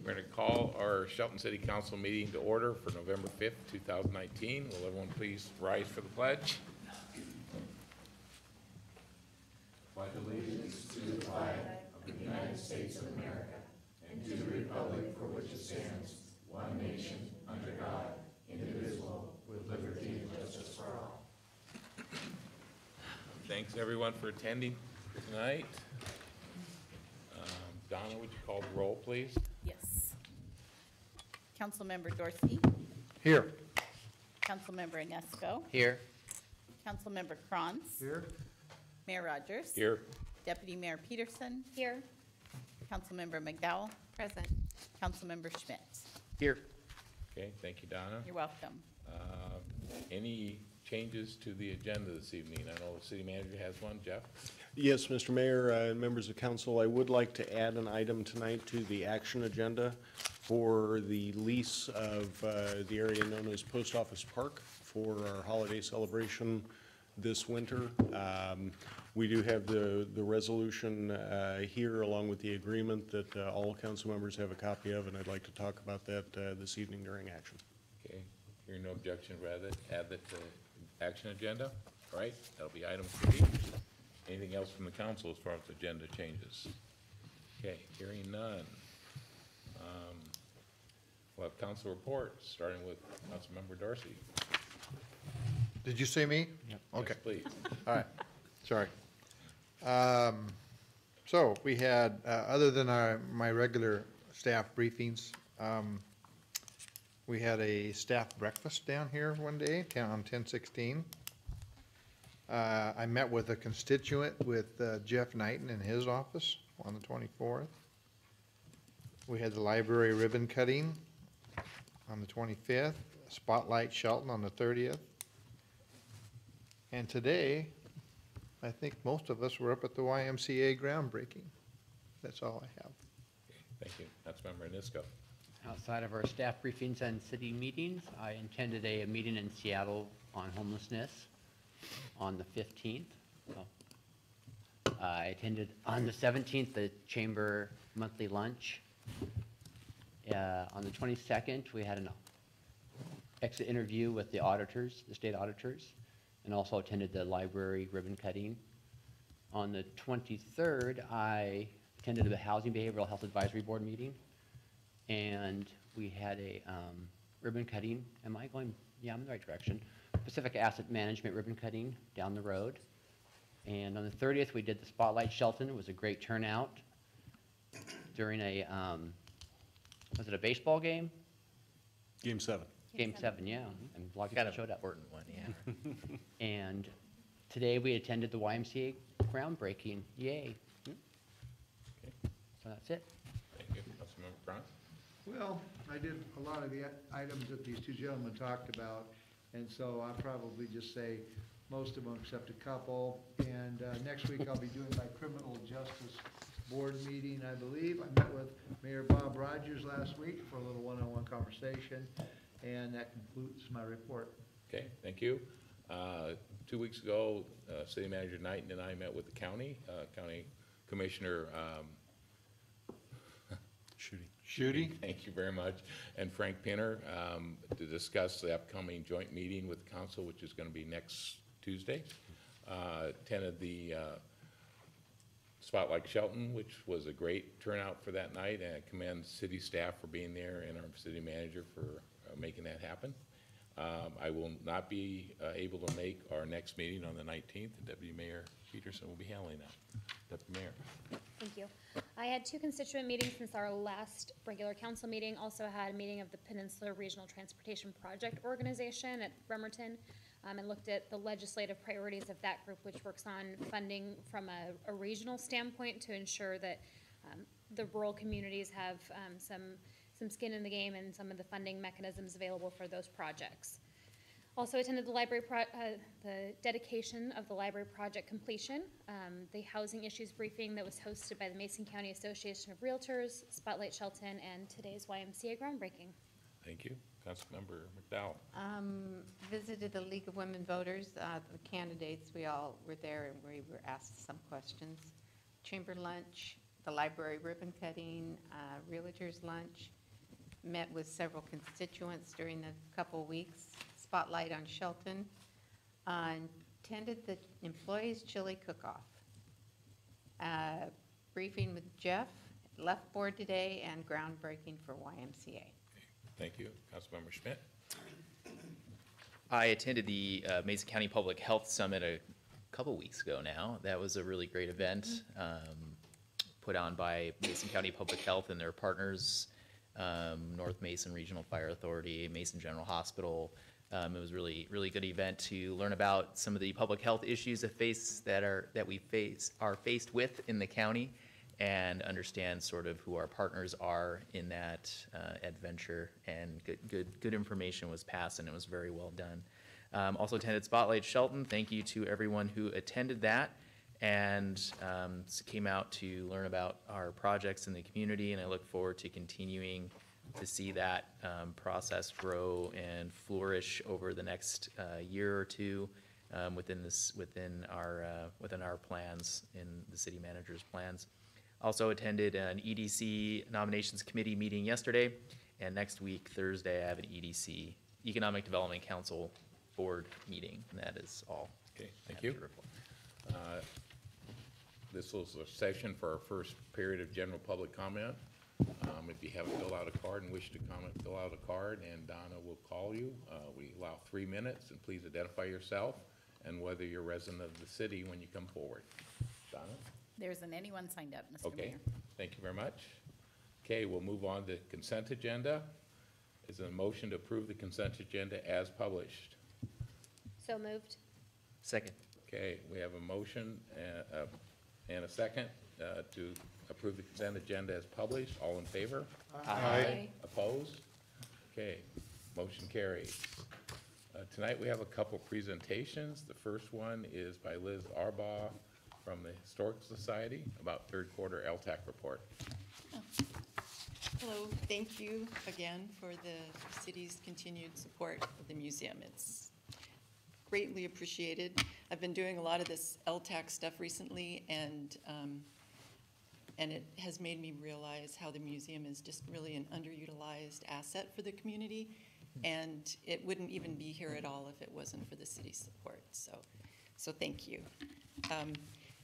We're going to call our Shelton City Council meeting to order for November 5th, 2019. Will everyone please rise for the pledge? Pledge allegiance to the flag of the United States of America and to the republic for which it stands, one nation, under God, indivisible, with liberty and justice for all. Thanks everyone for attending tonight. Donna, would you call the roll, please? Yes. Councilmember Dorsey. Here. Councilmember Inesco. Here. Councilmember Kranz. Here. Mayor Rogers. Here. Deputy Mayor Peterson. Here. Councilmember McDowell. Present. Councilmember Schmidt. Here. Okay, thank you, Donna. You're welcome. Any changes to the agenda this evening? I know the city manager has one. Jeff? Yes, Mr. Mayor, members of council, I would like to add an item tonight to the action agenda for the lease of the area known as Post Office Park for our holiday celebration this winter. We do have the resolution here along with the agreement that all council members have a copy of, and I'd like to talk about that this evening during action. Okay, hearing no objection, rather add that to action agenda. All right, that'll be item 3. Anything else from the council as far as agenda changes? Okay, hearing none. We'll have council reports, starting with Councilmember Dorsey. Did you say me? Yep. Okay. Yes, please. All right. Sorry. So we had, other than my regular staff briefings, we had a staff breakfast down here one day on 10/16. I met with a constituent with Jeff Knighton in his office on the 24th. We had the library ribbon cutting on the 25th, Spotlight Shelton on the 30th. And today, I think most of us were up at the YMCA groundbreaking. That's all I have. Okay, thank you. Councilmember Inesco. Outside of our staff briefings and city meetings, I attended a meeting in Seattle on homelessness on the 15th. So, I attended on the 17th the chamber monthly lunch. On the 22nd, we had an exit interview with the auditors, the state auditors, and also attended the library ribbon cutting. On the 23rd, I attended the Housing Behavioral Health Advisory Board meeting, and we had a ribbon cutting. Am I going? Yeah, I'm in the right direction. Pacific Asset Management ribbon cutting down the road. And on the 30th, we did the Spotlight Shelton. It was a great turnout during a, was it a baseball game? Game 7. Game 7, yeah. And a lot of people showed up. Important one, yeah. And today we attended the YMCA groundbreaking. Yay. Okay, So that's it. thank you. Councilmember Kranz. Well, I did a lot of the items that these two gentlemen talked about, and so I'll probably just say most of them except a couple. And next week I'll be doing my criminal justice board meeting, I believe. I met with Mayor Bob Rogers last week for a little one-on-one conversation, and that concludes my report. Okay, thank you. 2 weeks ago, City Manager Knighton and I met with the county Commissioner Shooty? Thank you very much. And Frank Pinner to discuss the upcoming joint meeting with the council, which is going to be next Tuesday. Attended the Spotlight Shelton, which was a great turnout for that night, and I commend city staff for being there and our city manager for making that happen. I will not be able to make our next meeting on the 19th. Deputy Mayor Peterson will be handling that. Deputy Mayor. Thank you. I had 2 constituent meetings since our last regular council meeting. Also had a meeting of the Peninsula Regional Transportation Project Organization at Bremerton, and looked at the legislative priorities of that group, which works on funding from a regional standpoint to ensure that the rural communities have some skin in the game and some of the funding mechanisms available for those projects. Also attended the library, the dedication of the library project completion, the housing issues briefing that was hosted by the Mason County Association of Realtors, Spotlight Shelton, and today's YMCA groundbreaking. Thank you. Councilmember McDowell. Visited the League of Women Voters, the candidates. We all were there and we were asked some questions. Chamber lunch, the library ribbon cutting, realtors lunch, met with several constituents during the couple weeks. Spotlight on Shelton. Attended the employees' chili cook-off. Briefing with Jeff, left board today, and groundbreaking for YMCA. Thank you. Councilmember Schmidt? I attended the Mason County Public Health Summit a couple weeks ago now. That was a really great event, put on by Mason County Public Health and their partners, North Mason Regional Fire Authority, Mason General Hospital. It was really good event to learn about some of the public health issues that we are faced with in the county, and understand sort of who our partners are in that adventure. And good information was passed, and it was very well done. Also attended Spotlight Shelton. Thank you to everyone who attended that and came out to learn about our projects in the community. And I look forward to continuing to see that process grow and flourish over the next year or two within our plans, in the city manager's plans. Also attended an EDC nominations committee meeting yesterday, and next week, Thursday, I have an EDC, Economic Development Council board meeting, and that is all. Okay, I thank have you. to report. This was a session for our first period of general public comment. If you haven't filled out a card and wish to comment, fill out a card, and Donna will call you. We allow 3 minutes, and please identify yourself and whether you're a resident of the city when you come forward. Donna? There isn't anyone signed up, Mr. Okay, Mayor. thank you very much. Okay, we'll move on to consent agenda. Is there a motion to approve the consent agenda as published? So moved. Second. Okay, we have a motion and a second to approve the consent agenda as published. All in favor? Aye. Opposed? Okay, motion carries. Tonight we have a couple presentations. The first one is by Liz Arbaugh from the Historical Society about third quarter LTAC report. Hello, thank you again for the city's continued support of the museum. It's greatly appreciated. I've been doing a lot of this LTAC stuff recently, and it has made me realize how the museum is just really an underutilized asset for the community, and it wouldn't even be here at all if it wasn't for the city's support. So thank you.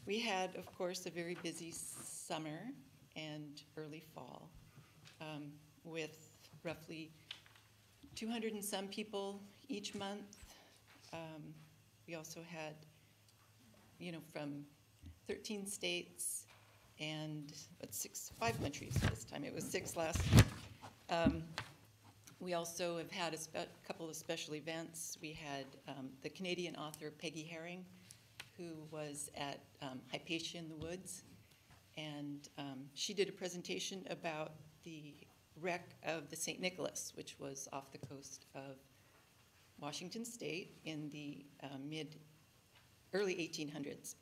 We had, of course, a very busy summer and early fall with roughly 200 and some people each month. We also had, from 13 states and 5 countries this time. It was 6 last year. We also have had a couple of special events. We had the Canadian author Peggy Herring, who was at Hypatia in the Woods, and she did a presentation about the wreck of the St. Nicholas, which was off the coast of Washington State in the early 1800s.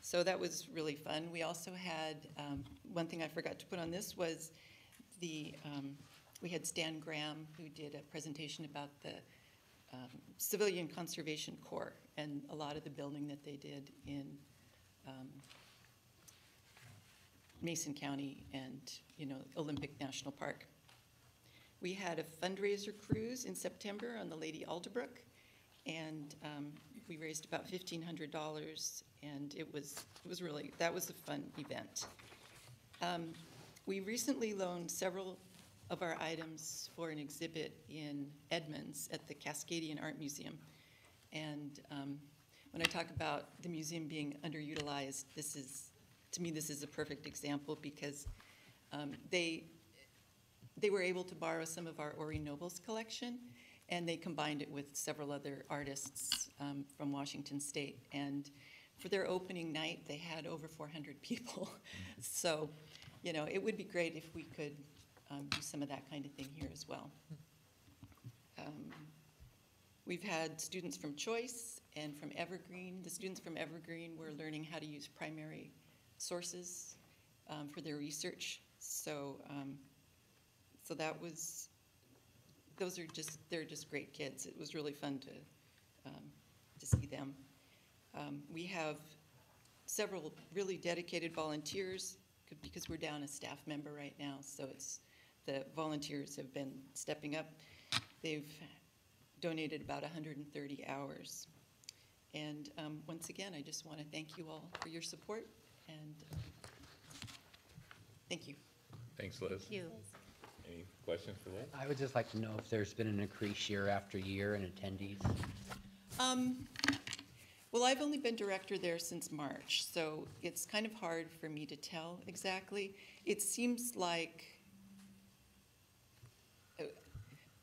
So that was really fun. We also had, one thing I forgot to put on this was we had Stan Graham, who did a presentation about the Civilian Conservation Corps and a lot of the building that they did in Mason County and, Olympic National Park. We had a fundraiser cruise in September on the Lady Alderbrook, and we raised about $1,500, and it was really, that was a fun event. We recently loaned several of our items for an exhibit in Edmonds at the Cascadian Art Museum. And when I talk about the museum being underutilized, to me, this is a perfect example, because they were able to borrow some of our Ori Nobles collection, and they combined it with several other artists from Washington State. And for their opening night, they had over 400 people. So, it would be great if we could do some of that kind of thing here as well. We've had students from Choice and from Evergreen. The students from Evergreen were learning how to use primary sources for their research. So they're just great kids. It was really fun to see them. We have several really dedicated volunteers, because we're down a staff member right now, so it's the volunteers have been stepping up. They've donated about 130 hours. And once again, I just want to thank you all for your support, and thank you. Thanks, Liz. Thank you. Any questions for Liz? I would just like to know if there's been an increase year after year in attendees. Well, I've only been director there since March, so it's kind of hard for me to tell exactly. It seems like,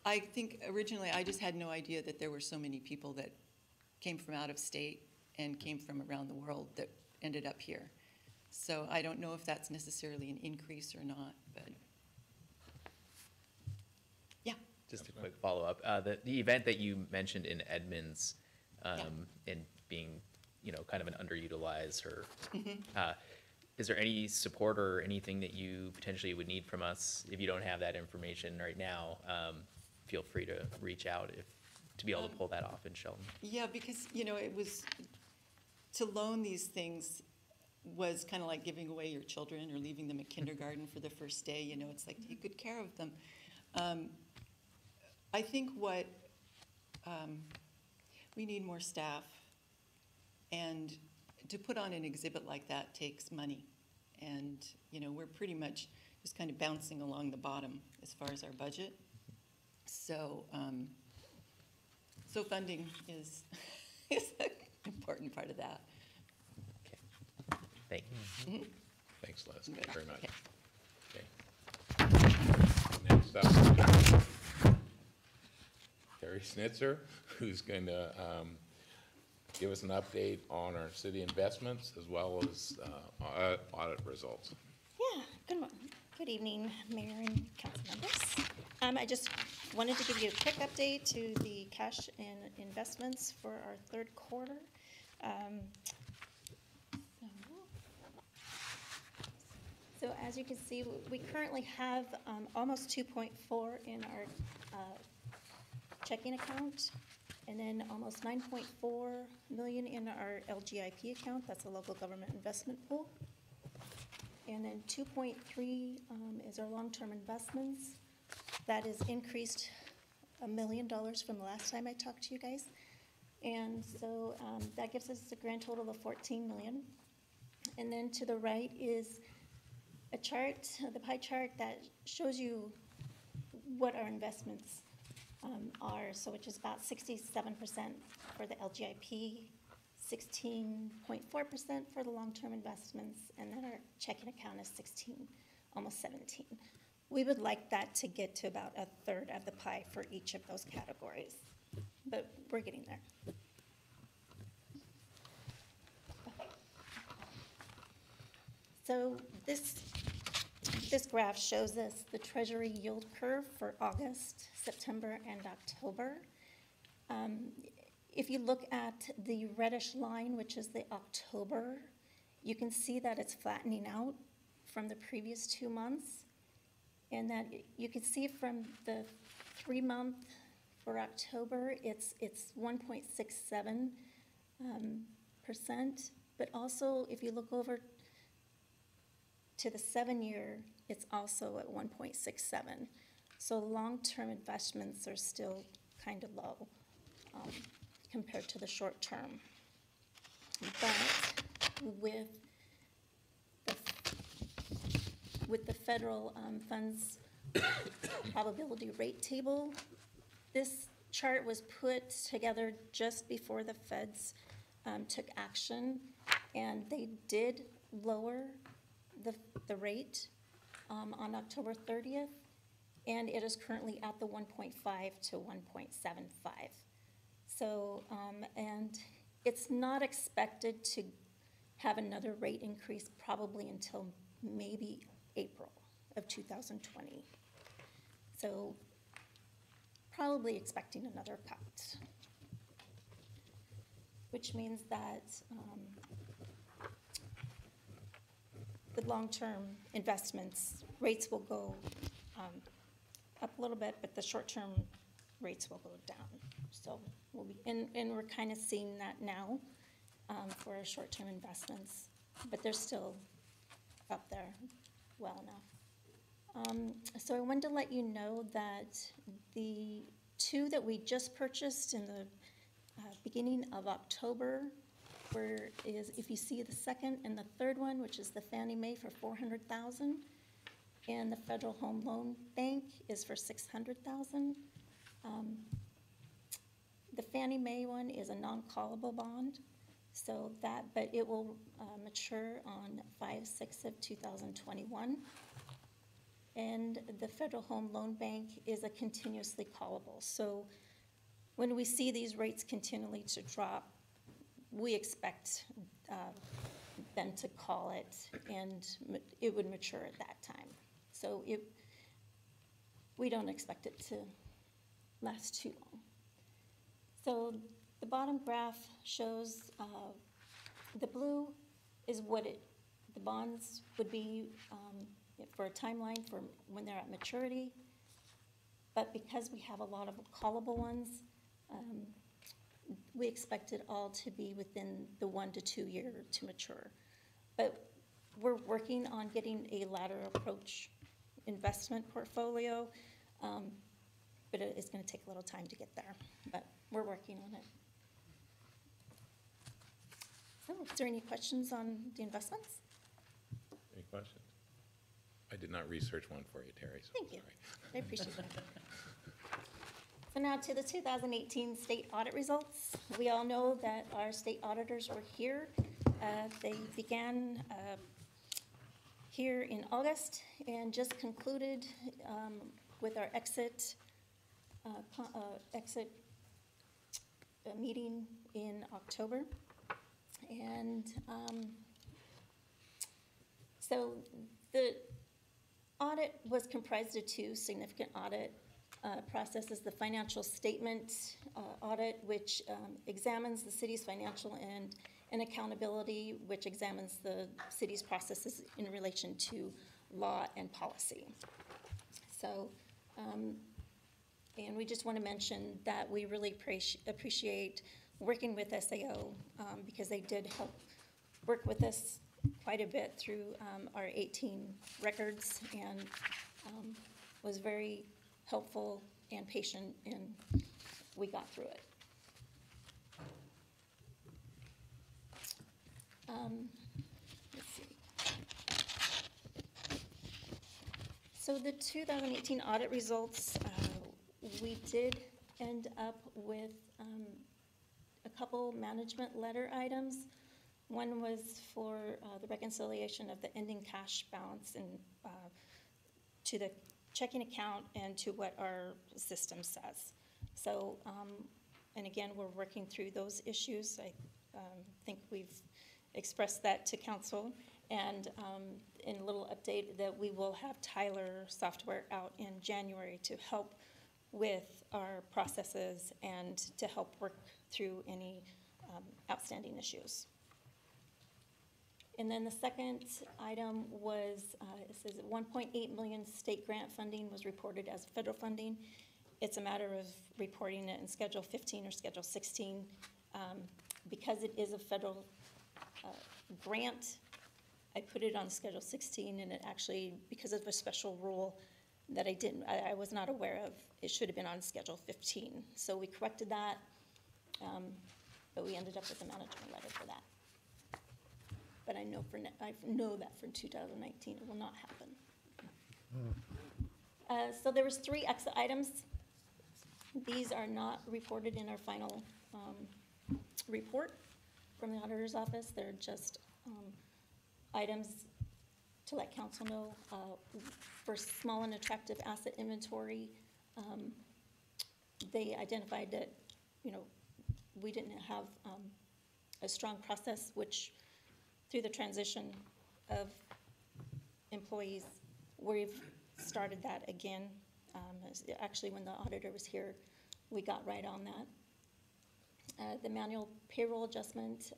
I think originally I just had no idea that there were so many people that came from out of state and came from around the world that ended up here. So I don't know if that's necessarily an increase or not, but yeah. Just a quick follow-up. The event that you mentioned in Edmonds, and being, kind of an underutilized or, is there any support or anything that you potentially would need from us? If you don't have that information right now, feel free to reach out to be able to pull that off in Shelton. Yeah, because, it was, to loan these things was kind of like giving away your children or leaving them at kindergarten for the first day, it's like, take good care of them. I think what, we need more staff, and to put on an exhibit like that takes money. And, we're pretty much just kind of bouncing along the bottom as far as our budget. So, so funding is an important part of that. Okay. Thank you. Thanks, Les, Good. very much. Okay. Okay. Next up, Terry Snitzer, who's going to give us an update on our city investments as well as audit results. Yeah, good evening, Mayor and council members. I just wanted to give you a quick update to the cash and investments for our third quarter. So as you can see, we currently have almost 2.4 in our checking account, and then almost 9.4 million in our LGIP account. That's a local government investment pool. And then 2.3 is our long-term investments. That is increased $1 million from the last time I talked to you guys. And so that gives us a grand total of 14 million. And then to the right is a chart, the pie chart that shows you what our investments are. So which is about 67% for the LGIP, 16.4% for the long-term investments, and then our checking account is 16, almost 17. We would like that to get to about a third of the pie for each of those categories, but we're getting there. So this graph shows us the Treasury yield curve for August, September, and October. If you look at the reddish line, which is the October, you can see that it's flattening out from the previous 2 months. And that you can see from the 3-month for October, it's 1.67%. But also, if you look over to the 7-year, it's also at 1.67. So long-term investments are still kind of low compared to the short term. But with the federal funds probability rate table, this chart was put together just before the feds took action, and they did lower the rate on October 30th, and it is currently at the 1.5 to 1.75. So, and it's not expected to have another rate increase probably until maybe April of 2020. So probably expecting another cut, which means that the long-term investments rates will go up a little bit, but the short-term rates will go down. So we'll be, and we're kind of seeing that now for our short-term investments, but they're still up there well enough. So I wanted to let you know that the two that we just purchased in the beginning of October, where is, if you see the second and the third one, which is the Fannie Mae for $400,000, and the Federal Home Loan Bank is for $600,000. The Fannie Mae one is a non-callable bond, so that, but it will mature on 5/6 of 2021. And the Federal Home Loan Bank is a continuously callable. So when we see these rates continually to drop, we expect them to call it, and it would mature at that time. So we don't expect it to last too long. So the bottom graph shows the blue is what the bonds would be for a timeline for when they're at maturity. But because we have a lot of callable ones, we expect it all to be within the 1 to 2 year to mature. But we're working on getting a ladder approach investment portfolio, but it's going to take a little time to get there, but we're working on it. So is there any questions on the investments? Any questions? I did not research one for you, Terry, so Thank you. sorry. I appreciate it. So now to the 2018 state audit results. We all know that our state auditors were here. They began here in August and just concluded with our exit meeting in October. And so the audit was comprised of two significant audit processes: the financial statement audit, which examines the city's financial and accountability, which examines the city's processes in relation to law and policy. So, and we just want to mention that we really appreciate working with SAO because they did help work with us quite a bit through our 18 records, and was very helpful and patient, and we got through it. Let's see. So the 2018 audit results, we did end up with a couple management letter items. One was for the reconciliation of the ending cash balance and to the checking account and to what our system says. So, and again, we're working through those issues. I think we've expressed that to council. And in a little update that we will have Tyler software out in January to help with our processes and to help work through any outstanding issues. And then the second item was, it says that 1.8 million state grant funding was reported as federal funding. It's a matter of reporting it in Schedule 15 or Schedule 16. Because it is a federal grant, I put it on Schedule 16, and it actually, because of a special rule that I was not aware of, it should have been on Schedule 15. So we corrected that, but we ended up with a management letter for that. But I know that for 2019 it will not happen. So there was 3 exit items. These are not reported in our final report from the auditor's office. They're just items to let council know. For small and attractive asset inventory, they identified that, we didn't have a strong process, which through the transition of employees, we've started that again. Actually, when the auditor was here, we got right on that. The manual payroll adjustment,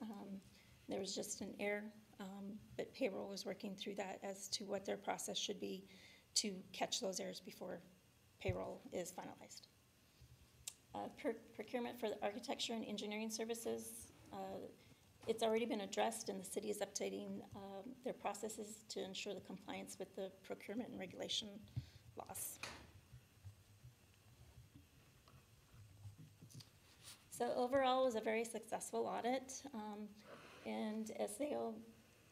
there was just an error, but payroll was working through that as to what their process should be to catch those errors before payroll is finalized. Procurement for the architecture and engineering services, It's already been addressed, and the city is updating their processes to ensure the compliance with the procurement and regulation laws. So overall, it was a very successful audit, and as they all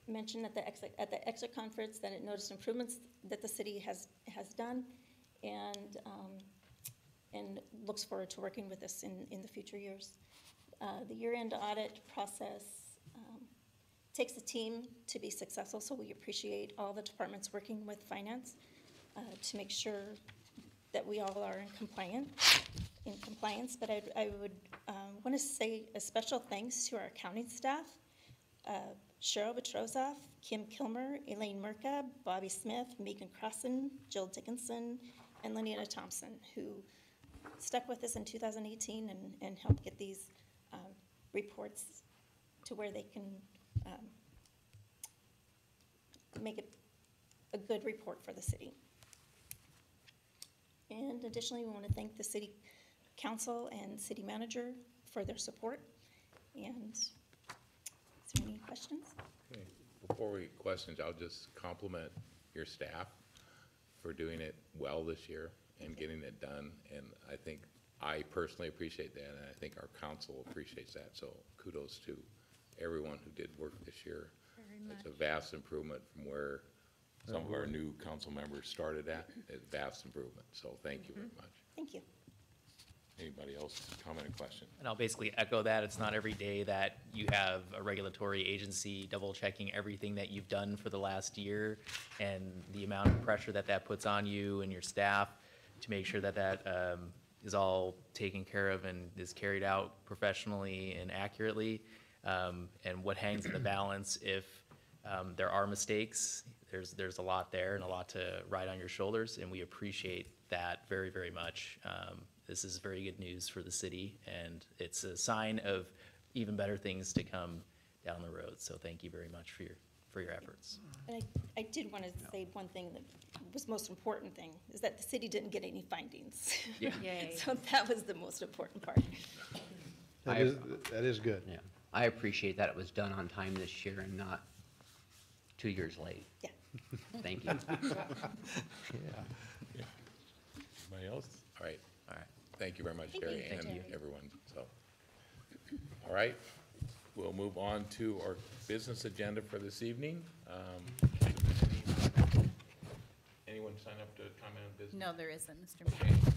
mentioned at the exit conference, that it noticed improvements that the city has done, and looks forward to working with us in the future years. The year-end audit process takes a team to be successful, so we appreciate all the departments working with finance to make sure that we all are in compliance. But I would want to say a special thanks to our accounting staff, Cheryl Betrozoff, Kim Kilmer, Elaine Murka, Bobby Smith, Megan Crossan, Jill Dickinson, and Lenita Thompson, who stuck with us in 2018 and helped get these reports to where they can make it a good report for the city. And additionally, we want to thank the city council and city manager for their support. And is there any questions? Okay. Before we questions, I'll just compliment your staff for doing it well this year and getting it done. And I think I personally appreciate that, and I think our council appreciates that. So kudos to everyone who did work this year. It's a vast improvement from where some of our new council members started at. It's vast improvement. So thank you very much. Thank you. Anybody else comment or question? And I'll basically echo that. It's not every day that you have a regulatory agency double checking everything that you've done for the last year, and the amount of pressure that that puts on you and your staff to make sure that that is all taken care of and is carried out professionally and accurately. And what hangs in the balance if there are mistakes. There's a lot there and a lot to ride on your shoulders, and we appreciate that very, very much. This is very good news for the city, and it's a sign of even better things to come down the road. So thank you very much for your efforts. And I did want to say one thing that was most important thing, is that the city didn't get any findings. Yeah. Yay. So that was the most important part. That is good. Yeah, I appreciate that it was done on time this year and not 2 years late. Yeah. Thank you. Yeah. Anybody else? All right. All right. Thank you very much, Thank Jerry, you. and Thank you. everyone. So, all right. We'll move on to our business agenda for this evening. Anyone sign up to comment on business? No, there isn't, Mr. Okay. Mayor.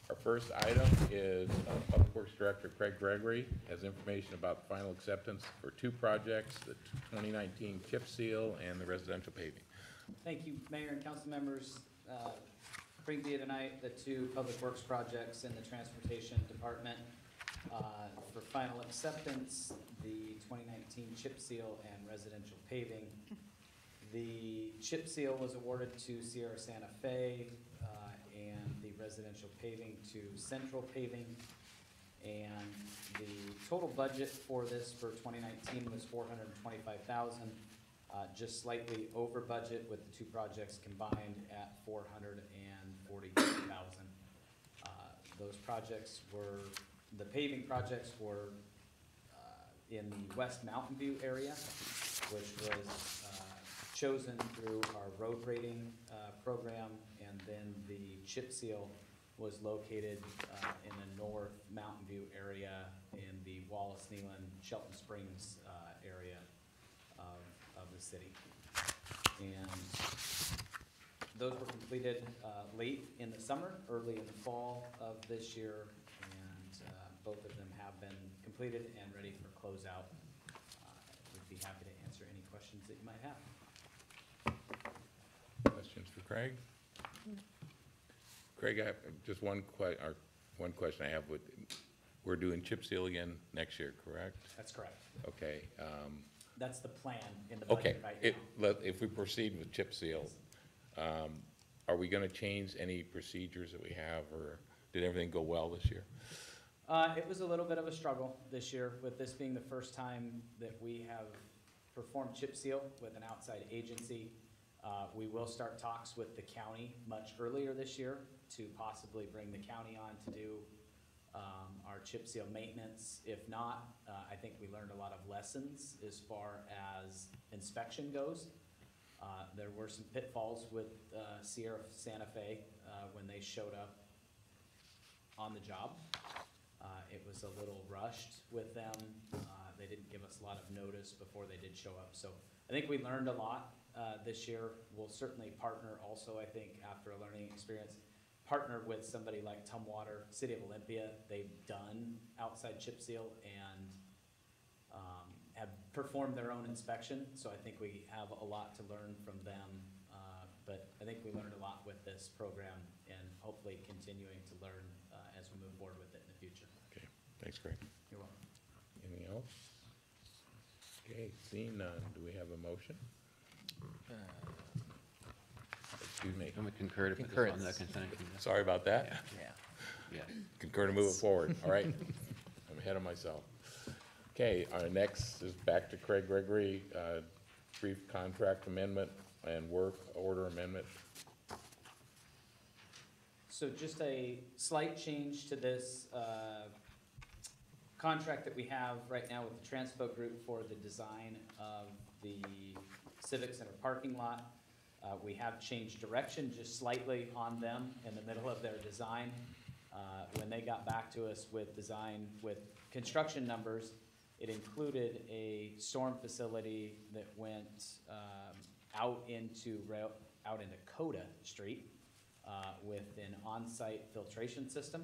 Our first item is Public Works Director Craig Gregory has information about final acceptance for two projects, the 2019 chip seal and the residential paving. Thank you, Mayor and council members. Bring to you tonight the two public works projects in the Transportation Department for final acceptance, the 2019 chip seal and residential paving. The chip seal was awarded to Sierra Santa Fe and the residential paving to Central Paving. And the total budget for this for 2019 was $425,000. Just slightly over budget with the two projects combined at $440,000. Those projects were, the paving projects were in the West Mountain View area, which was chosen through our road rating program, and then the chip seal was located in the North Mountain View area in the Wallace, Neyland, Shelton Springs area of the city. And those were completed late in the summer, early in the fall of this year, and both of them have been completed and ready for closeout. Would be happy to answer any questions that you might have. Questions for Craig? Craig, I have just one question I have with, we're doing chip seal again next year, correct? That's correct. Okay. That's the plan in the Okay, budget right now. if we proceed with chip seal, are we gonna change any procedures that we have, or did everything go well this year? It was a little bit of a struggle this year, with this being the first time that we have performed chip seal with an outside agency. We will start talks with the county much earlier this year to possibly bring the county on to do our chip seal maintenance. If not, I think we learned a lot of lessons as far as inspection goes. There were some pitfalls with Sierra Santa Fe when they showed up on the job. It was a little rushed with them. They didn't give us a lot of notice before they did show up. So I think we learned a lot this year. We'll certainly partner also, I think, after a learning experience, partner with somebody like Tumwater, City of Olympia. They've done outside chip seal and have performed their own inspection. So I think we have a lot to learn from them. But I think we learned a lot with this program and hopefully continuing to learn as we move forward with it in the future. Okay, thanks, Craig. You're welcome. Anything else? Okay, seeing none, do we have a motion? Excuse me. I'm concur to put this on the Concurrence. consent agenda. Sorry about that. Yeah. Yeah. Concur to move it forward, all right? I'm ahead of myself. Okay, our next is back to Craig Gregory, brief contract amendment and work order amendment. So just a slight change to this contract that we have right now with the Transpo Group for the design of the Civic Center parking lot. We have changed direction just slightly on them in the middle of their design. When they got back to us with design, with construction numbers, it included a storm facility that went out into Coda Street with an on-site filtration system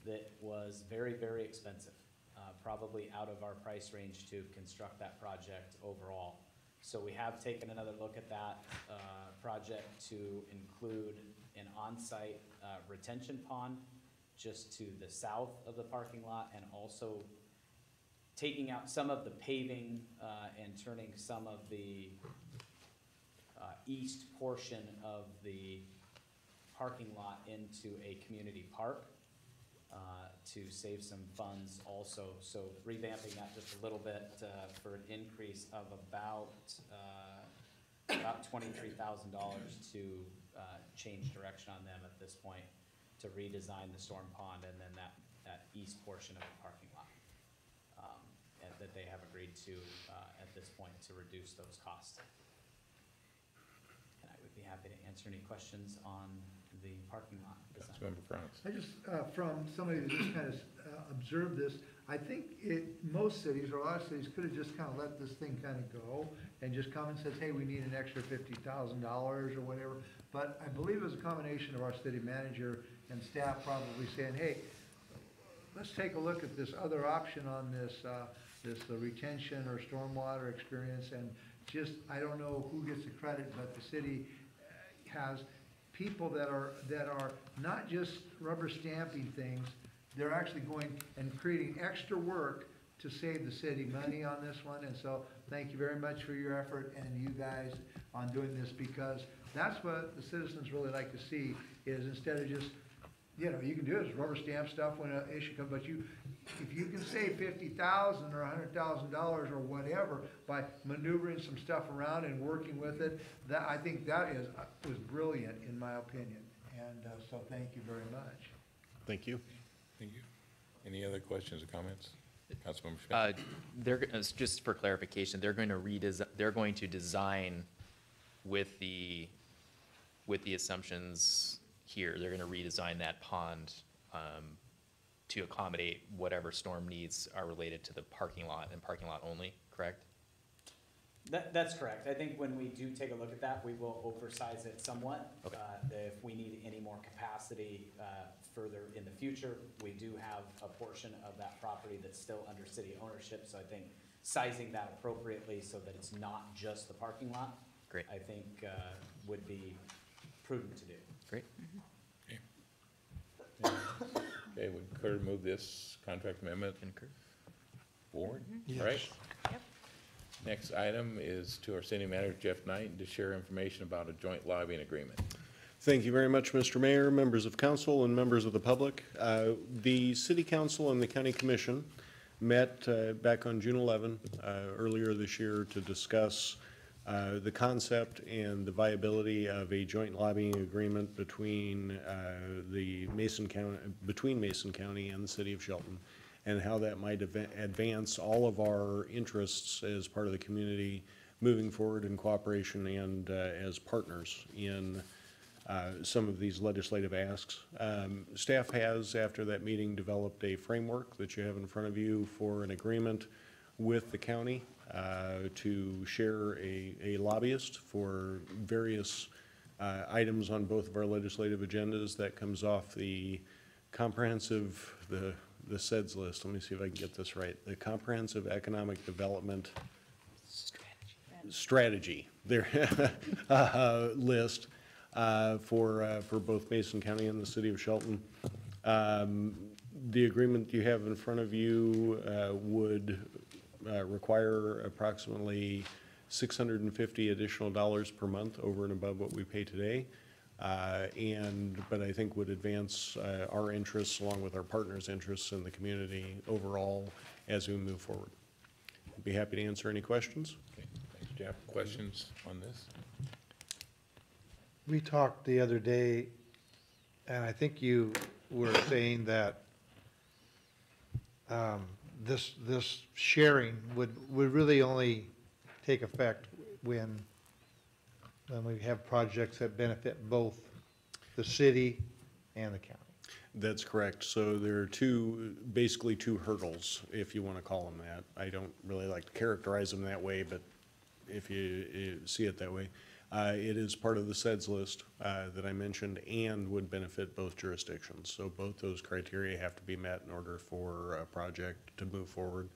that was very, very expensive, probably out of our price range to construct that project overall. So we have taken another look at that project to include an on-site retention pond just to the south of the parking lot, and also taking out some of the paving and turning some of the east portion of the parking lot into a community park to save some funds also. So revamping that just a little bit for an increase of about $23,000 to change direction on them at this point, to redesign the storm pond and then that east portion of the parking lot. And that they have agreed to at this point to reduce those costs. And I would be happy to answer any questions on the parking lot design. Councilmember Franz. I just, from somebody who just kind of observed this, I think most cities, or a lot of cities, could have just kind of let this thing kind of go and just come and says, hey, we need an extra $50,000 or whatever. But I believe it was a combination of our city manager and staff probably saying, hey, let's take a look at this other option on this, the retention or stormwater experience, and just, I don't know who gets the credit, but the city has people that are not just rubber stamping things, they're actually going and creating extra work to save the city money on this one. And so thank you very much for your effort and you guys on doing this, because that's what the citizens really like to see, is instead of just, you know, you can do is rubber stamp stuff when an issue comes, but if you can save $50,000 or $100,000 or whatever by maneuvering some stuff around and working with it, that, I think that was brilliant in my opinion. And so thank you very much. Thank you. Thank you. Any other questions or comments? Councilmember Schmidt? Just for clarification, they're going to design with the assumptions here. They're going to redesign that pond to accommodate whatever storm needs are related to the parking lot and parking lot only, correct? That's correct. I think when we do take a look at that, we will oversize it somewhat. Okay. If we need any more capacity further in the future, we do have a portion of that property that's still under city ownership. So I think sizing that appropriately so that it's not just the parking lot, Great. I think would be prudent to do. Great. Okay, we concur to move this contract amendment Concur. forward, all right? Yep. Next item is to our city manager, Jeff Knight, to share information about a joint lobbying agreement. Thank you very much, Mr. Mayor, members of council, and members of the public. The city council and the county commission met back on June 11, earlier this year, to discuss the concept and the viability of a joint lobbying agreement between Mason County and the city of Shelton, and how that might advance all of our interests as part of the community moving forward in cooperation and as partners in some of these legislative asks. Staff has, after that meeting, developed a framework that you have in front of you for an agreement with the county to share a lobbyist for various items on both of our legislative agendas. That comes off the comprehensive, the SEDS list. Let me see if I can get this right. The Comprehensive Economic Development Strategy there list for both Mason County and the city of Shelton. The agreement you have in front of you would require approximately $650 additional per month over and above what we pay today. But I think would advance our interests along with our partners' interests in the community overall as we move forward. I'd be happy to answer any questions. Okay, thanks, Jeff. Questions on this? We talked the other day, and I think you were saying that this sharing would really only take effect when we have projects that benefit both the city and the county. That's correct. So there are basically two hurdles, if you want to call them that. I don't really like to characterize them that way, but if you see it that way. It is part of the SEDS list that I mentioned and would benefit both jurisdictions. So both those criteria have to be met in order for a project to move forward.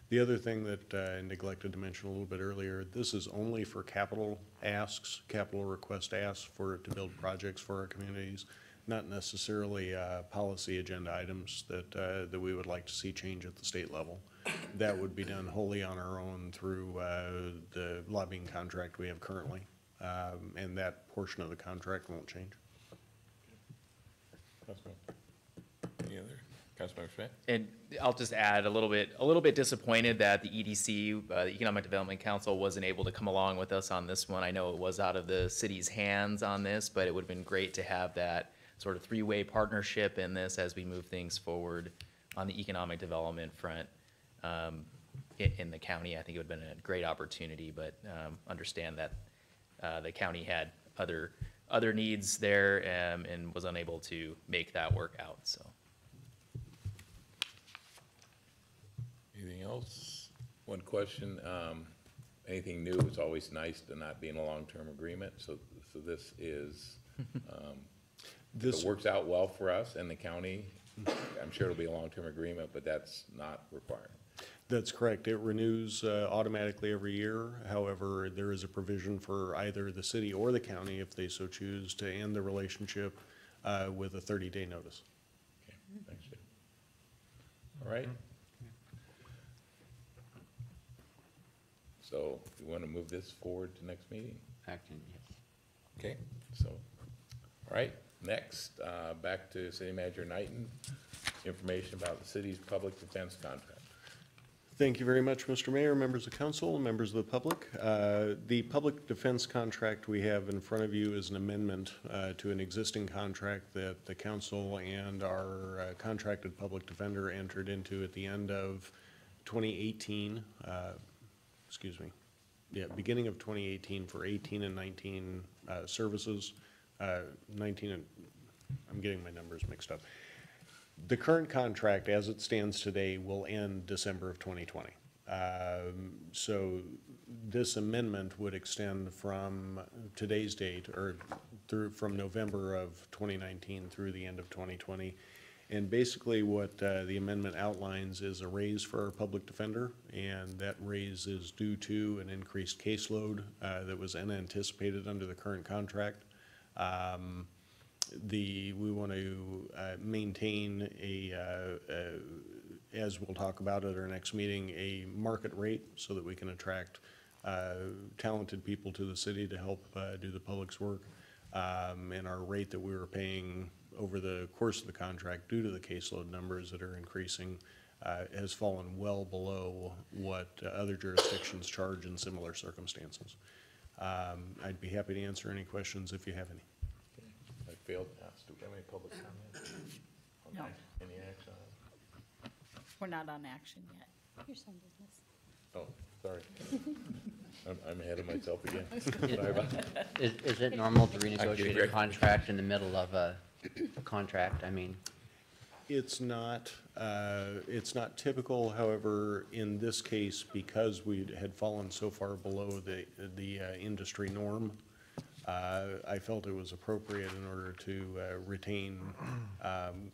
The other thing that I neglected to mention a little bit earlier, this is only for capital asks, capital request asks for to build projects for our communities, not necessarily policy agenda items that we would like to see change at the state level. That would be done wholly on our own through the lobbying contract we have currently. And that portion of the contract won't change. Any other? Councilmember Schmidt? And I'll just add a little bit disappointed that the EDC, the Economic Development Council, wasn't able to come along with us on this one. I know it was out of the city's hands on this, but it would have been great to have that sort of three-way partnership in this as we move things forward on the economic development front in the county. I think it would have been a great opportunity, but understand that the county had other needs there and was unable to make that work out, so. Anything else? One question, anything new, it's always nice to not be in a long-term agreement, so this is, This it works out well for us and the county. I'm sure it'll be a long-term agreement, but that's not required. That's correct. It renews automatically every year. However, there is a provision for either the city or the county, if they so choose, to end the relationship with a 30-day notice. Okay, thanks, Jim. All right. So we want to move this forward to next meeting? Action, yes. Okay, so, all right, next, back to City Manager Knighton, information about the city's public defense contract. Thank you very much, Mr. Mayor, members of council, members of the public. The public defense contract we have in front of you is an amendment to an existing contract that the council and our contracted public defender entered into at the end of 2018. Beginning of 2018 for 18 and 19 services. 19 and, I'm getting my numbers mixed up. The current contract, as it stands today, will end December of 2020. So this amendment would extend from today's date, or from November of 2019 through the end of 2020. And basically what the amendment outlines is a raise for our public defender, and that raise is due to an increased caseload that was unanticipated under the current contract. We want to maintain as we'll talk about at our next meeting, a market rate so that we can attract talented people to the city to help do the public's work. And our rate that we were paying over the course of the contract due to the caseload numbers that are increasing has fallen well below what other jurisdictions charge in similar circumstances. I'd be happy to answer any questions if you have any. I failed to ask, do we have any public comment? No. Any action on We're not on action yet. Your son business. it? Oh, sorry. I'm ahead of myself again. Sorry about that. Is it normal to renegotiate a great. contract in the middle of a contract? I mean, It's not typical, however, in this case, because we had fallen so far below the industry norm, I felt it was appropriate in order to retain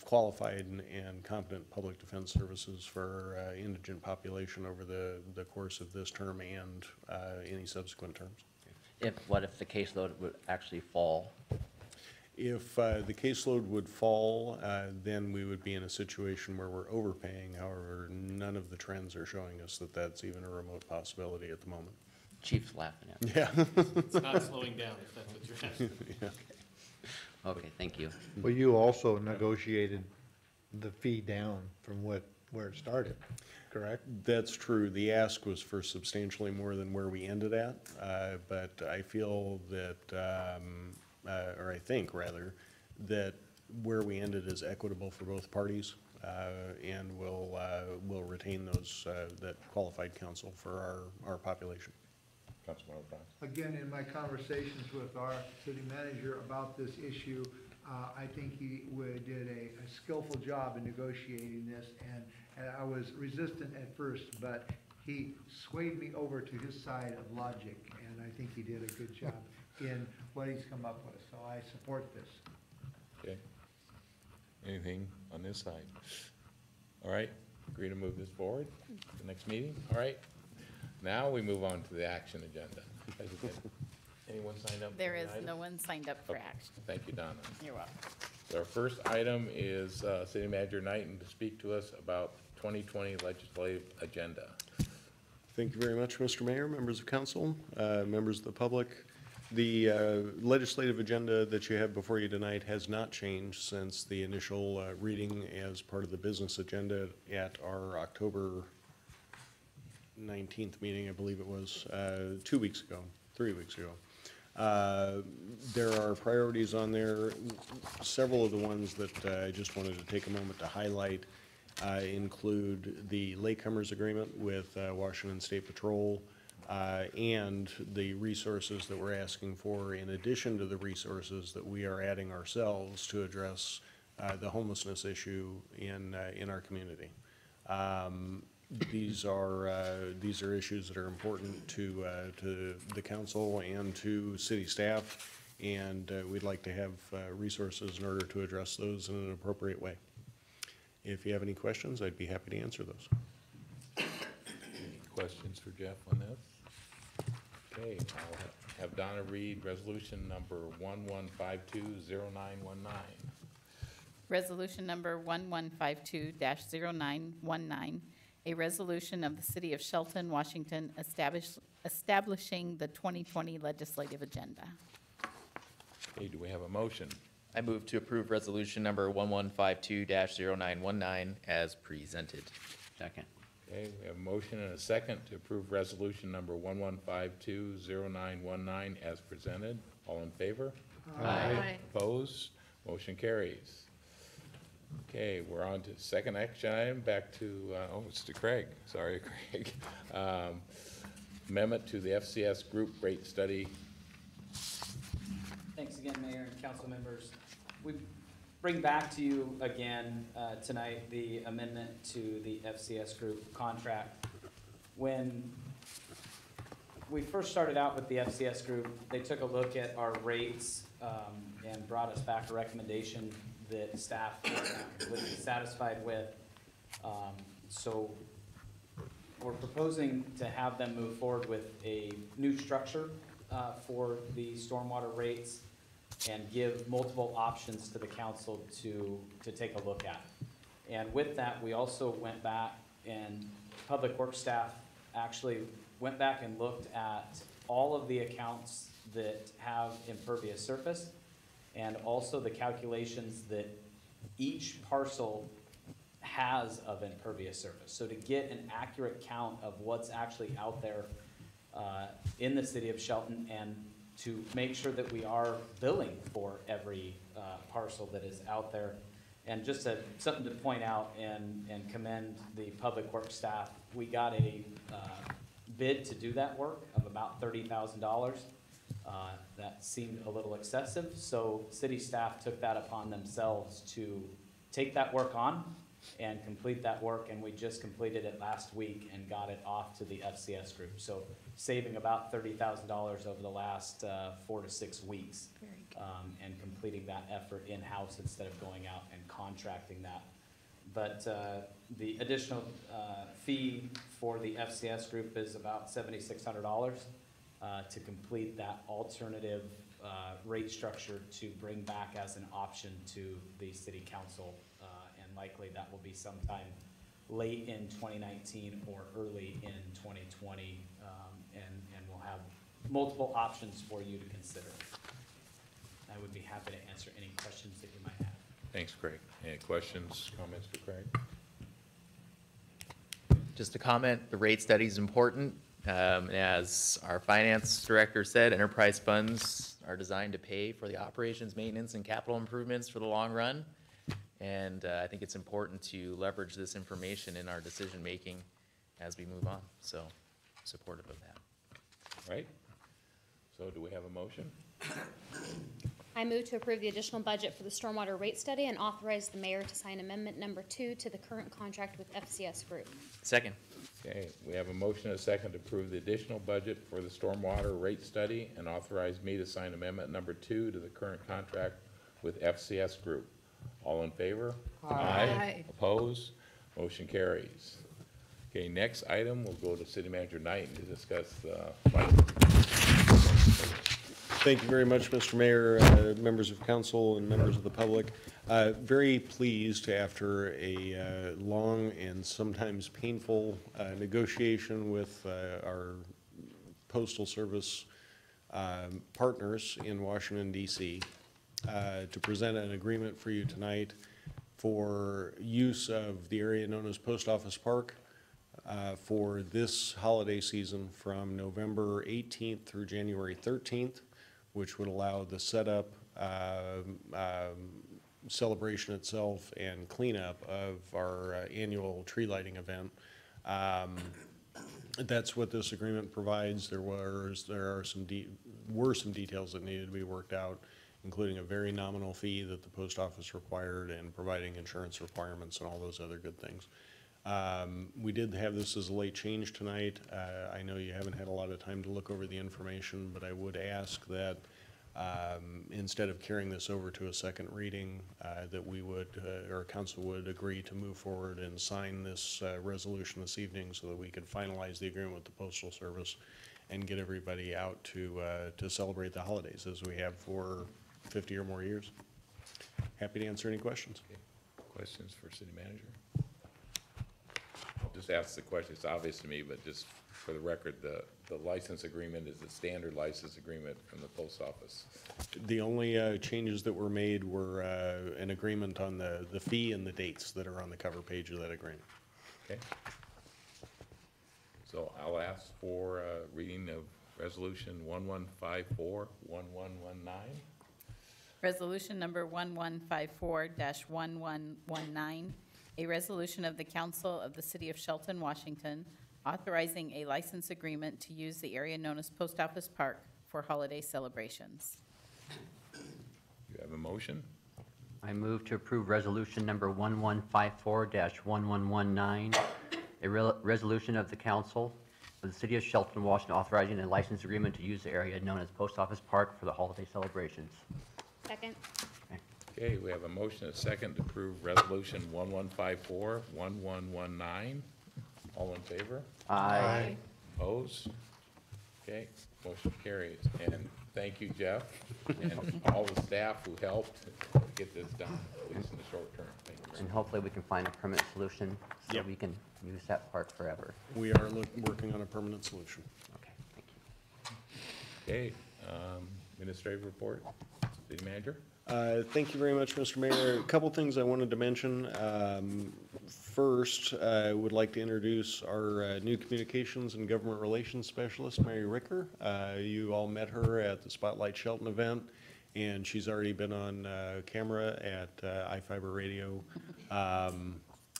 qualified and competent public defense services for indigent population over the course of this term and any subsequent terms. what if the caseload would actually fall? If the caseload would fall, then we would be in a situation where we're overpaying. However, none of the trends are showing us that that's even a remote possibility at the moment. Chief's laughing at me. Yeah. It's not slowing down, if that's what you're asking. Okay, thank you. Well, you also negotiated the fee down from where it started, correct? That's true. The ask was for substantially more than where we ended at, but I feel that, or I think rather, that where we ended is equitable for both parties, and we'll retain those, that qualified counsel for our population. Councilman O'Brien. Again, in my conversations with our city manager about this issue, I think he did a skillful job in negotiating this, and I was resistant at first, but he swayed me over to his side of logic, and I think he did a good job in what he's come up with, so I support this. Okay. Anything on this side? All right, agree to move this forward, the next meeting, all right? Now we move on to the action agenda. Anyone signed up? for There any is item? no one signed up for Okay. action. Thank you, Donna. You're welcome. So our first item is City Manager Knighton to speak to us about 2020 legislative agenda. Thank you very much, Mr. Mayor, members of council, members of the public. The legislative agenda that you have before you tonight has not changed since the initial reading as part of the business agenda at our October 19th meeting, I believe it was, 3 weeks ago. There are priorities on there. Several of the ones that I just wanted to take a moment to highlight include the latecomers agreement with Washington State Patrol, and the resources that we're asking for in addition to the resources that we are adding ourselves to address the homelessness issue in our community. These are issues that are important to the council and to city staff, and we'd like to have resources in order to address those in an appropriate way. If you have any questions, I'd be happy to answer those. Any questions for Jeff on this? Okay, I'll have Donna read resolution number 11520919. Resolution number 1152-0919, a resolution of the City of Shelton, Washington, establishing the 2020 legislative agenda. Okay, do we have a motion? I move to approve resolution number 1152-0919 as presented. Second. Okay, we have a motion and a second to approve resolution number 11520919 as presented. All in favor? Aye. Opposed? Motion carries. Okay, we're on to second action item, back to, it's to Craig, sorry, Craig. Amendment to the FCS group rate study. Thanks again, Mayor and council members. We bring back to you again tonight the amendment to the FCS group contract. When we first started out with the FCS group, they took a look at our rates and brought us back a recommendation that staff would be satisfied with. So we're proposing to have them move forward with a new structure for the stormwater rates and give multiple options to the council to take a look at. And with that, we also went back, and Public Works staff actually went back and looked at all of the accounts that have impervious surface, and also the calculations that each parcel has of impervious surface. So to get an accurate count of what's actually out there in the city of Shelton, and to make sure that we are billing for every parcel that is out there. And just something to point out and commend the public works staff, we got a bid to do that work of about $30,000. That seemed a little excessive, so city staff took that upon themselves to take that work on and complete that work, and we just completed it last week and got it off to the FCS group. So saving about $30,000 over the last 4 to 6 weeks. And completing that effort in-house instead of going out and contracting that. But the additional fee for the FCS group is about $7,600 to complete that alternative rate structure to bring back as an option to the city council. And likely that will be sometime late in 2019 or early in 2020. And we'll have multiple options for you to consider. I would be happy to answer any questions that you might have. Thanks, Craig. Any questions, comments for Craig? Just a comment, the rate study is important. As our finance director said, enterprise funds are designed to pay for the operations, maintenance, and capital improvements for the long run. And I think it's important to leverage this information in our decision-making as we move on. So, supportive of that. Right? So do we have a motion? I move to approve the additional budget for the stormwater rate study and authorize the mayor to sign amendment number 2 to the current contract with FCS Group. Second. Okay, we have a motion and a second to approve the additional budget for the stormwater rate study and authorize me to sign amendment number 2 to the current contract with FCS Group. All in favor? Aye. Opposed? Motion carries. Okay, next item, we'll go to City Manager Knighton to discuss the Thank you very much, Mr. Mayor, members of council, and members of the public. Very pleased after a long and sometimes painful negotiation with our Postal Service partners in Washington, D.C., to present an agreement for you tonight for use of the area known as Post Office Park for this holiday season from November 18th through January 13th, which would allow the setup, celebration itself, and cleanup of our annual tree lighting event. That's what this agreement provides. There were some details that needed to be worked out, including a very nominal fee that the post office required and providing insurance requirements and all those other good things. We did have this as a late change tonight. I know you haven't had a lot of time to look over the information, but I would ask that instead of carrying this over to a second reading, that we would, or council would agree to move forward and sign this resolution this evening so that we can finalize the agreement with the Postal Service and get everybody out to celebrate the holidays as we have for 50 or more years. Happy to answer any questions. Okay. Questions for City Manager? I'll just ask the question. It's obvious to me, but just for the record, the license agreement is a standard license agreement from the post office. The only changes that were made were an agreement on the fee and the dates that are on the cover page of that agreement. Okay. So I'll ask for a reading of Resolution 1154-1119. Resolution number 1154-1119, a resolution of the Council of the City of Shelton, Washington, authorizing a license agreement to use the area known as Post Office Park for holiday celebrations. You have a motion? I move to approve resolution number 1154-1119, a resolution of the Council of the City of Shelton, Washington, authorizing a license agreement to use the area known as Post Office Park for the holiday celebrations. Second. Okay, we have a motion and a second to approve Resolution 1154-1119. All in favor? Aye. Opposed? Okay, motion carries. And thank you, Jeff, and all the staff who helped get this done, at least in the short term. Thank you very And much. hopefully we can find a permanent solution so Yep. we can use that park forever. We are working on a permanent solution. Okay, thank you. Okay, administrative report, City Manager? Thank you very much, Mr. Mayor. A couple things I wanted to mention. First, I would like to introduce our new Communications and Government Relations Specialist, Mary Ricker. You all met her at the Spotlight Shelton event, and she's already been on camera at iFiber Radio,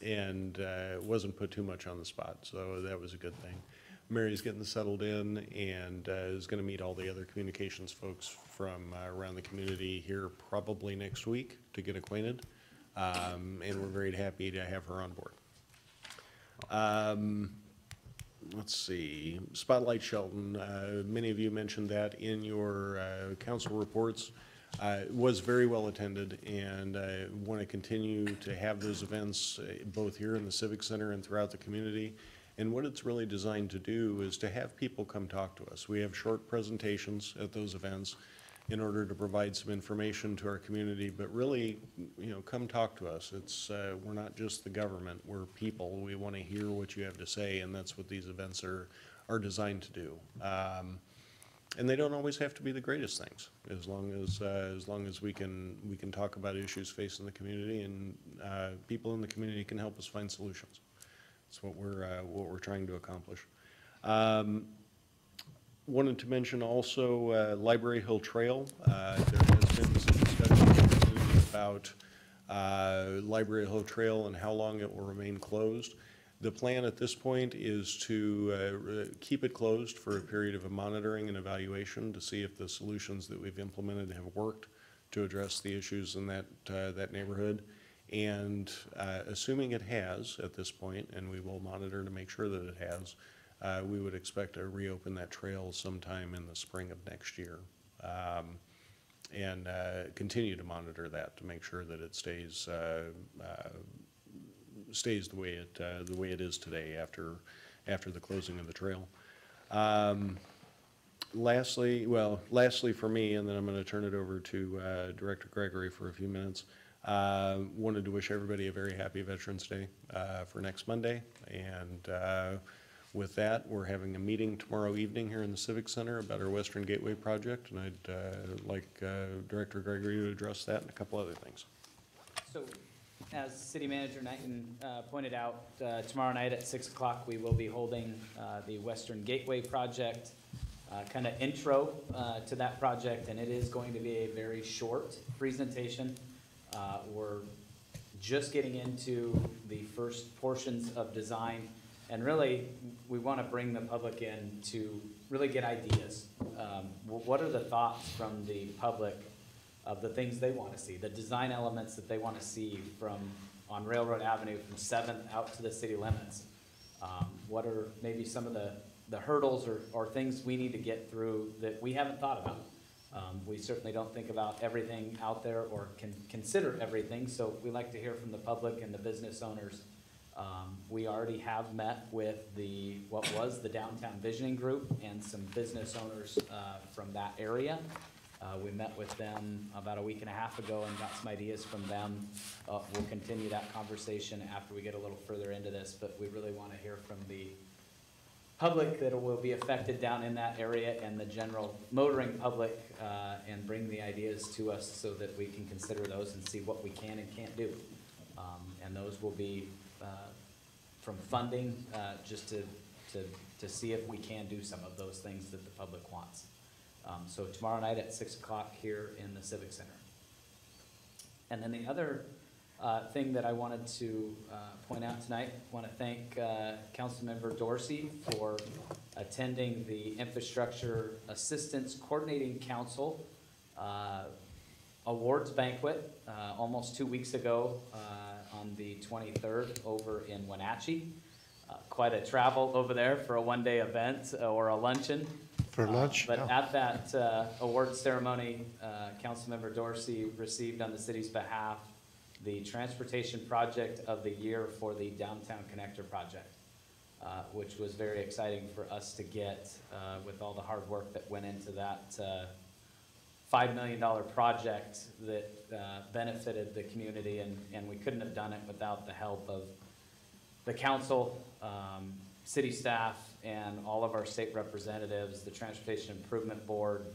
and wasn't put too much on the spot, so that was a good thing. Mary's getting settled in and is going to meet all the other communications folks from around the community here probably next week to get acquainted. And we're very happy to have her on board. Let's see, Spotlight Shelton, many of you mentioned that in your council reports. It was very well attended, and I want to continue to have those events both here in the Civic Center and throughout the community. And what it's really designed to do is to have people come talk to us. We have short presentations at those events in order to provide some information to our community, but really, you know, come talk to us. It's, we're not just the government, we're people. We want to hear what you have to say, and that's what these events are designed to do. And they don't always have to be the greatest things, as long as we can talk about issues facing the community, and people in the community can help us find solutions. That's what we're trying to accomplish. Wanted to mention also Library Hill Trail. There has been some discussion in the community about Library Hill Trail and how long it will remain closed. The plan at this point is to keep it closed for a period of monitoring and evaluation to see if the solutions that we've implemented have worked to address the issues in that neighborhood. And assuming it has at this point, and we will monitor to make sure that it has, we would expect to reopen that trail sometime in the spring of next year. And continue to monitor that to make sure that it stays the way it is today after the closing of the trail. Lastly for me, and then I'm going to turn it over to Director Gregory for a few minutes. Wanted to wish everybody a very happy Veterans Day for next Monday. And with that, we're having a meeting tomorrow evening here in the Civic Center about our Western Gateway project, and I'd like Director Gregory to address that and a couple other things. So, as City Manager Knighton pointed out, tomorrow night at 6 o'clock, we will be holding the Western Gateway project, kind of intro to that project, and it is going to be a very short presentation. We're just getting into the first portions of design, and really, we want to bring the public in to really get ideas. What are the thoughts from the public of the things they want to see, the design elements that they want to see on Railroad Avenue from 7th out to the city limits? What are maybe some of the hurdles or things we need to get through that we haven't thought about? We certainly don't think about everything out there or can consider everything, so we like to hear from the public and the business owners. We already have met with what was the Downtown Visioning Group and some business owners from that area. We met with them about a week and a half ago and got some ideas from them. We'll continue that conversation after we get a little further into this, but we really want to hear from the public that will be affected down in that area and the general motoring public, and bring the ideas to us so that we can consider those and see what we can and can't do. And those will be from funding, just to see if we can do some of those things that the public wants. So tomorrow night at 6 o'clock here in the Civic Center. And then the other thing that I wanted to point out tonight, I want to thank Councilmember Dorsey for attending the Infrastructure Assistance Coordinating Council awards banquet almost 2 weeks ago on the 23rd over in Wenatchee. Quite a travel over there for a one-day event or a luncheon. For lunch? But at that award ceremony, Councilmember Dorsey received on the city's behalf the Transportation Project of the Year for the Downtown Connector Project, which was very exciting for us to get with all the hard work that went into that $5 million project that benefited the community, and we couldn't have done it without the help of the council, city staff, and all of our state representatives, the Transportation Improvement Board,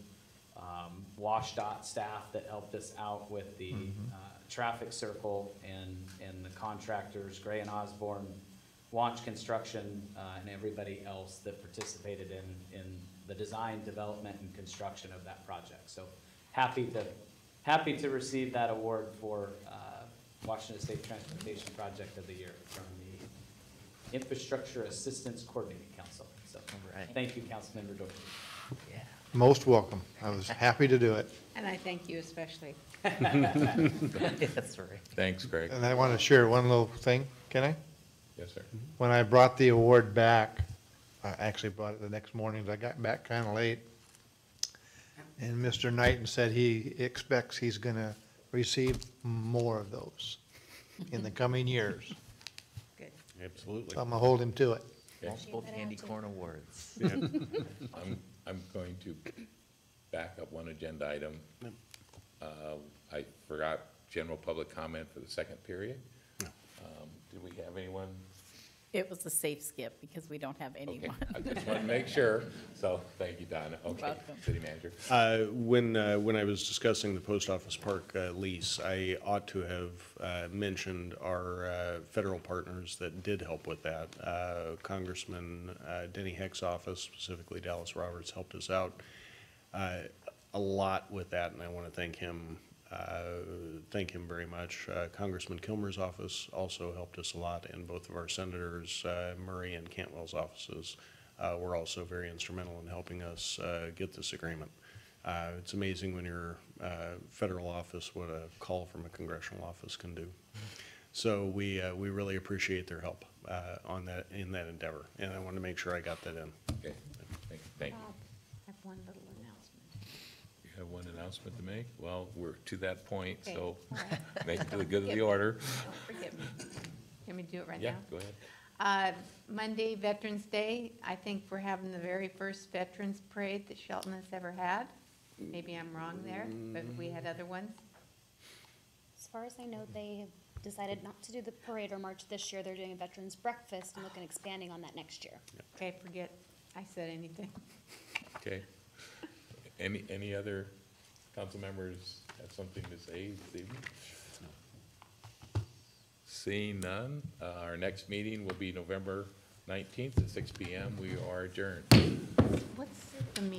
WashDOT staff that helped us out with the traffic circle, and the contractors, Gray and Osborne, Launch Construction, and everybody else that participated in the design, development, and construction of that project. So happy to receive that award for Washington State Transportation Project of the Year from the Infrastructure Assistance Coordinating Council. So right. thank you, Councilmember Doherty. Yeah. Most welcome. I was happy to do it. And I thank you especially. That's right. Thanks, Greg. And I want to share one little thing, can I? Yes, sir. When I brought the award back, I actually brought it the next morning, I got back kind of late. And Mr. Knighton said he expects he's going to receive more of those in the coming years. Good. Absolutely. So I'm going to hold him to it. Okay. Multiple candy corn awards. I'm going to back up one agenda item. I forgot general public comment for the second period. Did we have anyone? It was a safe skip because we don't have Okay, anyone. I just want to make sure. So, thank you, Donna. Okay, welcome. City Manager. When I was discussing the post office park lease, I ought to have mentioned our federal partners that did help with that. Congressman Denny Heck's office, specifically Dallas Roberts, helped us out a lot with that, and I want to thank him very much. Congressman Kilmer's office also helped us a lot, and both of our senators, Murray and Cantwell's offices, were also very instrumental in helping us get this agreement. It's amazing when your federal office what a call from a congressional office can do. So we really appreciate their help in that endeavor, and I wanted to make sure I got that in. Okay, thank you. I have one little announcement. You have one announcement to make? Well, we're to that point, Okay, so all right. make it to the good of the Forgive me. order. Forgive me. Can we do it right Yeah, now? go ahead. Monday, Veterans Day, I think we're having the very first Veterans Parade that Shelton has ever had. Maybe I'm wrong there, but we had other ones. As far as I know, they have decided not to do the parade or march this year. They're doing a veterans breakfast and looking at expanding on that next year. Okay, forget I said anything. Okay. Any other council members have something to say this evening? Seeing none, our next meeting will be November 19th at 6 PM. We are adjourned. What's the meeting?